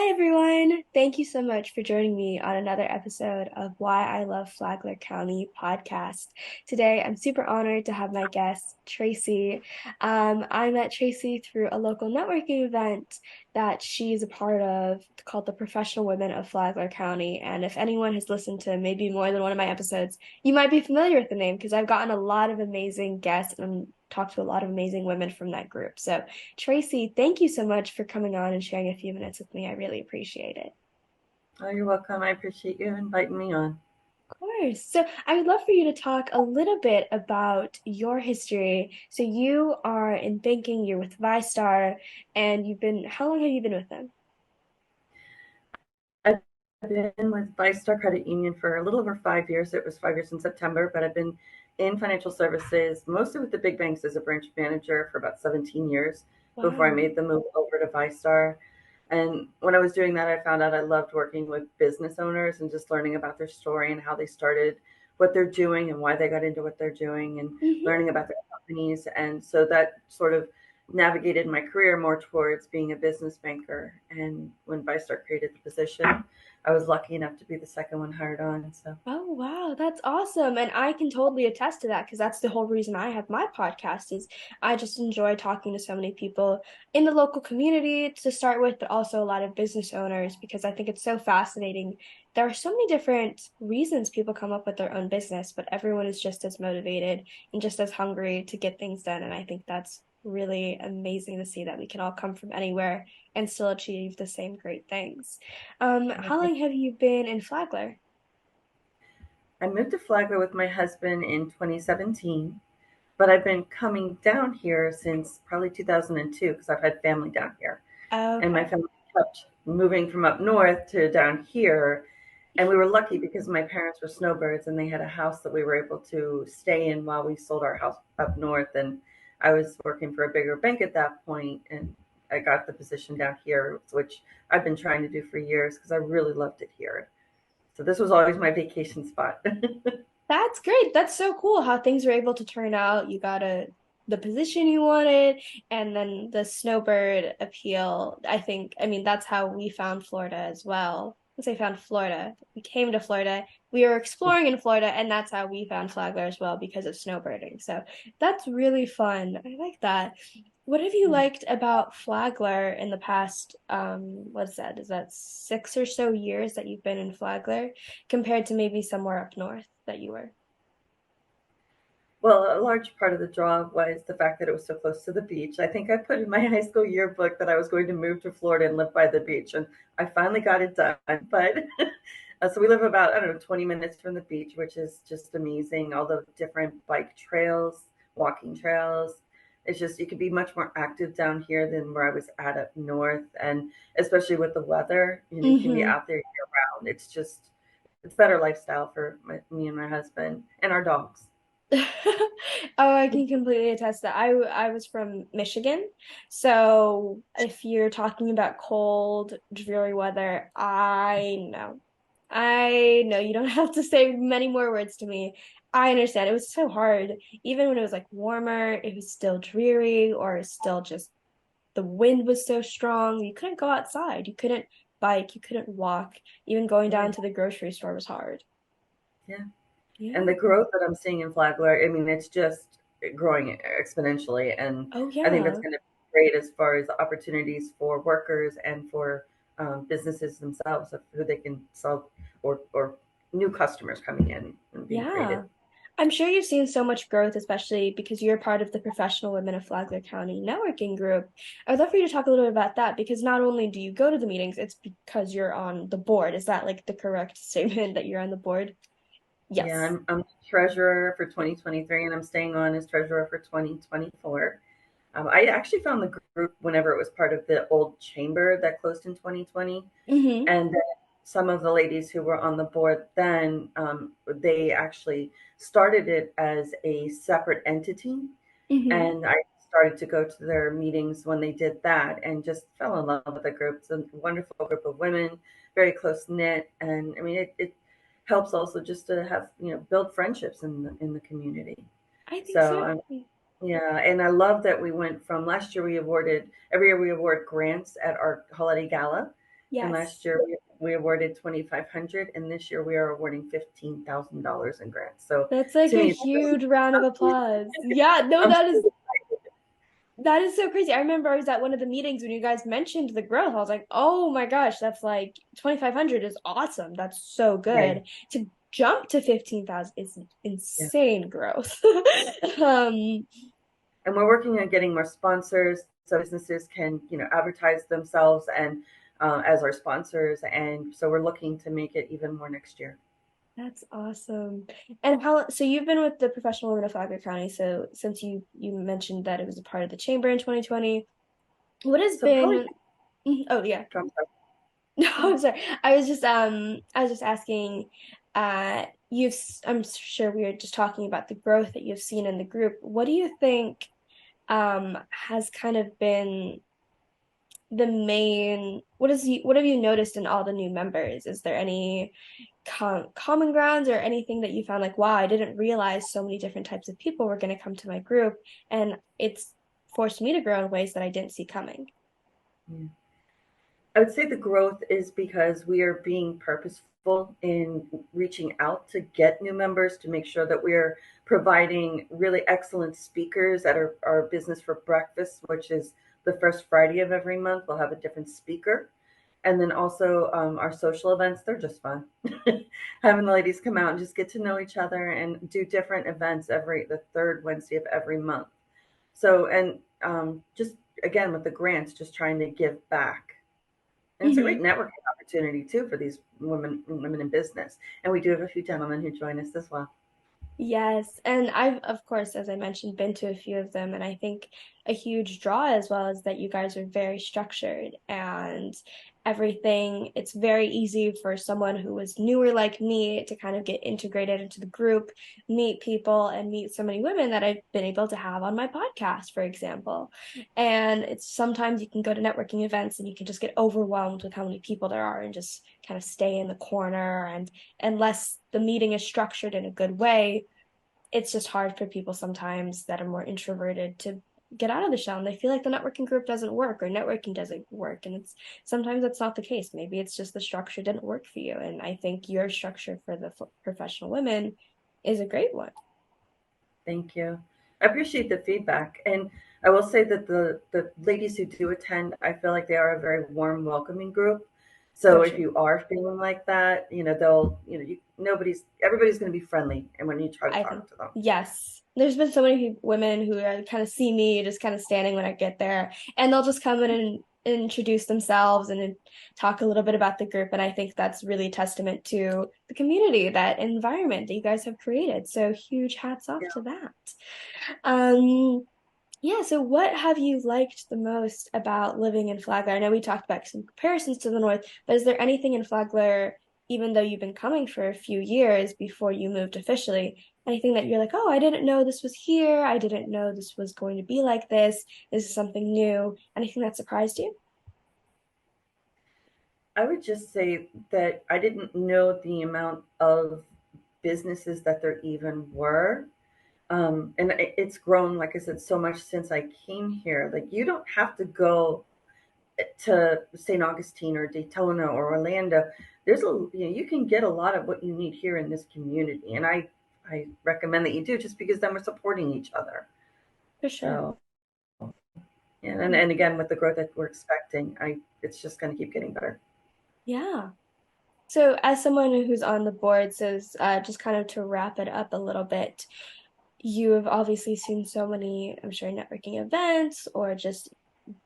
Hi, everyone. Thank you so much for joining me on another episode of Why I Love Flagler County podcast. Today, I'm super honored to have my guest, Tracie. I met Tracie through a local networking event that she's a part of called the Professional Women of Flagler County. And if anyone has listened to maybe more than one of my episodes, you might be familiar with the name because I've gotten a lot of amazing guests and talked to a lot of amazing women from that group. So Tracie, thank you so much for coming on and sharing a few minutes with me. I really appreciate it. Oh, you're welcome. I appreciate you inviting me on. Of course. So I would love for you to talk a little bit about your history. So you are in banking, you're with ViStar, and how long have you been with them? I've been with ViStar Credit Union for a little over 5 years. It was 5 years in September, but I've been in financial services, mostly with the big banks as a branch manager for about 17 years before I Wow. made the move over to ViStar. And when I was doing that, I found out I loved working with business owners and just learning about their story and how they started, what they're doing, and why they got into what they're doing, and Hmm. learning about their companies. And so that sort of navigated my career more towards being a business banker. And when ViStar created the position, I was lucky enough to be the second one hired on. So Oh, wow, that's awesome. And I can totally attest to that because that's the whole reason I have my podcast is I just enjoy talking to so many people in the local community to start with, but also a lot of business owners because I think it's so fascinating. There are so many different reasons people come up with their own business, but everyone is just as motivated and just as hungry to get things done. And I think that's really amazing to see that we can all come from anywhere and still achieve the same great things. How long have you been in Flagler? I moved to Flagler with my husband in 2017, but I've been coming down here since probably 2002 because I've had family down here. And my Okay. family kept moving from up north to down here. And we were lucky because my parents were snowbirds and they had a house that we were able to stay in while we sold our house up north. And I was working for a bigger bank at that point, and I got the position down here, which I've been trying to do for years because I really loved it here. So this was always my vacation spot. That's great. That's so cool how things were able to turn out. You got the position you wanted, and then the snowbird appeal. I mean, that's how we found Florida as well. Once I found Florida, we came to Florida. We were exploring in Florida, and that's how we found Flagler as well because of snowbirding. So that's really fun. I like that. What have you liked about Flagler in the past, what is that? Is that 6 or so years that you've been in Flagler compared to maybe somewhere up north that you were? Well, a large part of the draw was the fact that it was so close to the beach. I think I put in my high school yearbook that I was going to move to Florida and live by the beach, and I finally got it done. But so we live about, I don't know, 20 minutes from the beach, which is just amazing. All the different bike trails, walking trails. It's just, you could be much more active down here than where I was at up north. And especially with the weather, you can be Mm-hmm. out there year round. It's better lifestyle for me and my husband and our dogs. Oh, I can completely attest that. I was from Michigan, so if you're talking about cold, dreary weather, I know you don't have to say many more words to me. I understand. It was so hard. Even when it was like warmer, it was still dreary or still just the wind was so strong. You couldn't go outside. You couldn't bike. You couldn't walk. Even going down Right. to the grocery store was hard. Yeah. And the Yeah. growth that I'm seeing in Flagler, I mean, it's just growing exponentially. And Oh, I think that's yeah. going to be great as far as opportunities for workers and for businesses themselves of who they can solve, or new customers coming in and being created. Yeah. I'm sure you've seen so much growth, especially because you're part of the Professional Women of Flagler County networking group. I'd love for you to talk a little bit about that because not only do you go to the meetings, it's because you're on the board. Is that like the correct statement that you're on the board? Yeah, Yes. I'm treasurer for 2023, and I'm staying on as treasurer for 2024. I actually found the group whenever it was part of the old chamber that closed in 2020. Mm-hmm. And then some of the ladies who were on the board then, they actually started it as a separate entity. Mm-hmm. And I started to go to their meetings when they did that and just fell in love with the group. It's a wonderful group of women, very close knit. And I mean, it helps also just to have, build friendships in the community. I think so. So yeah, and I love that we went from last year. We awarded every year we award grants at our holiday gala, And Yes. last year we awarded 2,500, and this year we are awarding $15,000 in grants. So That's like to a me, huge round of applause. Yeah, no, I'm so that is so crazy. I remember I was at one of the meetings when you guys mentioned the growth. I was like, "Oh my gosh, that's like 2,500 is awesome. That's so right. good." To jump to 15,000 is Yeah. insane growth. um, And we're working on getting more sponsors so businesses can, advertise themselves and as our sponsors. And so we're looking to make it even more next year. that's awesome. And how, so you've been with the Professional Women of Flagler County. So since you mentioned that it was a part of the chamber in 2020, what has So probably, been, oh yeah. I'm sorry. No, Go ahead. I'm sorry. I was just asking, I'm sure we were just talking about the growth that you've seen in the group. What do you think has kind of been the main, what have you noticed in all the new members? Is there any common grounds or anything that you found like, wow, I didn't realize so many different types of people were going to come to my group, and it's forced me to grow in ways that I didn't see coming? Yeah. I would say the growth is because we are being purposeful in reaching out to get new members to make sure that we're providing really excellent speakers at our business for breakfast, which is the first Friday of every month. We'll have a different speaker. And then also our social events, they're just fun. Having the ladies come out and just get to know each other and do different events every the third Wednesday of every month. So, and just again with the grants, just trying to give back, and it's a great Mhm. networking opportunity too for these women in business. And we do have a few gentlemen who join us as well. Yes, and I've, of course, as I mentioned, been to a few of them, and I think a huge draw as well is that you guys are very structured and everything. It's very easy for someone who was newer like me to kind of get integrated into the group, meet people, and meet so many women that I've been able to have on my podcast, for example. And it's sometimes you can go to networking events and you can just get overwhelmed with how many people there are and just kind of stay in the corner, and unless the meeting is structured in a good way, it's just hard for people sometimes that are more introverted to get out of the shell, and they feel like the networking group doesn't work or networking doesn't work, and it's sometimes that's not the case. Maybe it's just the structure didn't work for you, and I think your structure for the professional women is a great one. Thank you. I appreciate the feedback. And I will say that the ladies who do attend, I feel like they are a very warm, welcoming group. For So if sure. you are feeling like that, they'll, everybody's going to be friendly. And when you try to I think talk to them, yes. There's been so many women who are, kind of see me just kind of standing when I get there, and they'll just come in and introduce themselves and talk a little bit about the group. And I think that's really a testament to the community, that environment that you guys have created. So huge hats off yeah, to that. Um, yeah, so what have you liked the most about living in Flagler? I know we talked about some comparisons to the north, but is there anything in Flagler, even though you've been coming for a few years before you moved officially, anything that you're like, oh, I didn't know this was here. I didn't know this was going to be like this. This is something new. Anything that surprised you? I would just say that I didn't know the amount of businesses that there even were. And it's grown, like I said, so much since I came here. Like you don't have to go to St. Augustine or Daytona or Orlando. You can get a lot of what you need here in this community, and I recommend that you do just because then we're supporting each other. For sure. So and again with the growth that we're expecting, I it's just going to keep getting better. Yeah. So, as someone who's on the board, so just kind of to wrap it up a little bit, you have obviously seen so many, I'm sure, networking events or just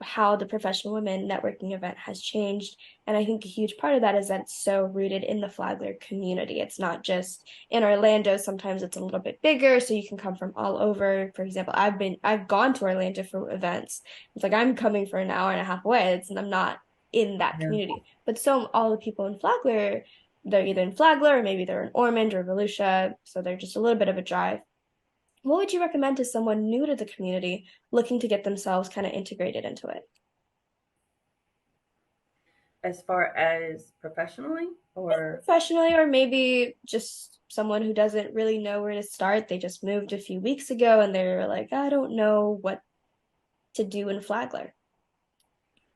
how the professional women networking event has changed. And I think a huge part of that is that it's so rooted in the Flagler community. It's not just in Orlando. Sometimes it's a little bit bigger, so you can come from all over. For example, I've gone to Orlando for events. It's like I'm coming for an hour and a half away. And I'm not in that Yeah. community. But so all the people in Flagler, they're either in Flagler or maybe they're in Ormond or Volusia. So they're just a little bit of a drive. What would you recommend to someone new to the community looking to get themselves kind of integrated into it? As far as professionally, or Professionally, or maybe just someone who doesn't really know where to start. They just moved a few weeks ago and they're like, I don't know what to do in Flagler.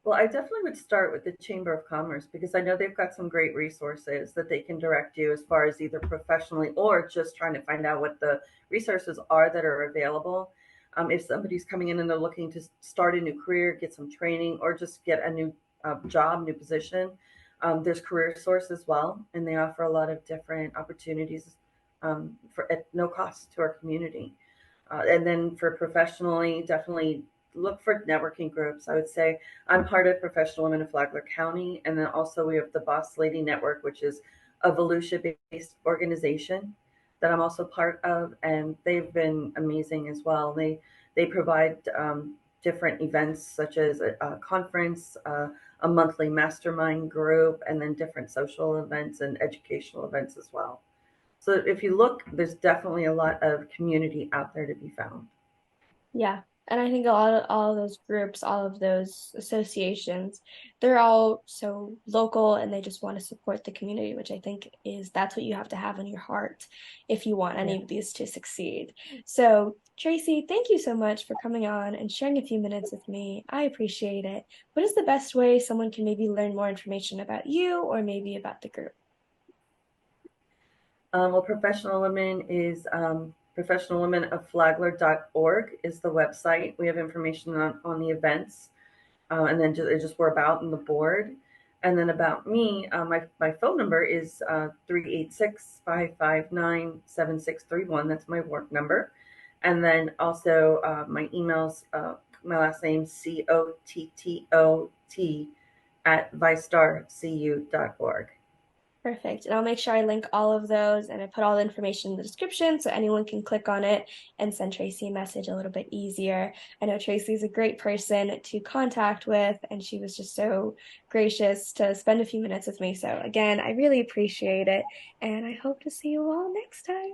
Well, I definitely would start with the Chamber of Commerce because I know they've got some great resources that they can direct you as far as either professionally or just trying to find out what the resources are that are available. If somebody's coming in and they're looking to start a new career, get some training, or just get a new job, new position, there's Career Source as well, and they offer a lot of different opportunities for at no cost to our community. And then for professionally, definitely look for networking groups. I would say I'm part of Professional Women of Flagler County, and then also we have the Boss Lady Network, which is a Volusia-based organization that I'm also part of, and they've been amazing as well. They provide different events such as a conference, a monthly mastermind group, and then different social events and educational events as well. So if you look, there's definitely a lot of community out there to be found. Yeah. And I think a lot of all of those groups, all of those associations, they're all so local and they just want to support the community, which I think is that's what you have to have in your heart if you want Yeah. any of these to succeed. So, Tracie, thank you so much for coming on and sharing a few minutes with me. I appreciate it. What is the best way someone can maybe learn more information about you or maybe about the group? Well, Professional Women is professionalwomenoflagler.org is the website. We have information on the events, and then just we're about in the board. And then about me, my phone number is 386 That's my work number. And then also my emails, my last name, Cottot at vistarcu.org. Perfect. And I'll make sure I link all of those and I put all the information in the description so anyone can click on it and send Tracie a message a little bit easier. I know Tracie's a great person to contact with, and she was just so gracious to spend a few minutes with me. So, again, I really appreciate it, and I hope to see you all next time.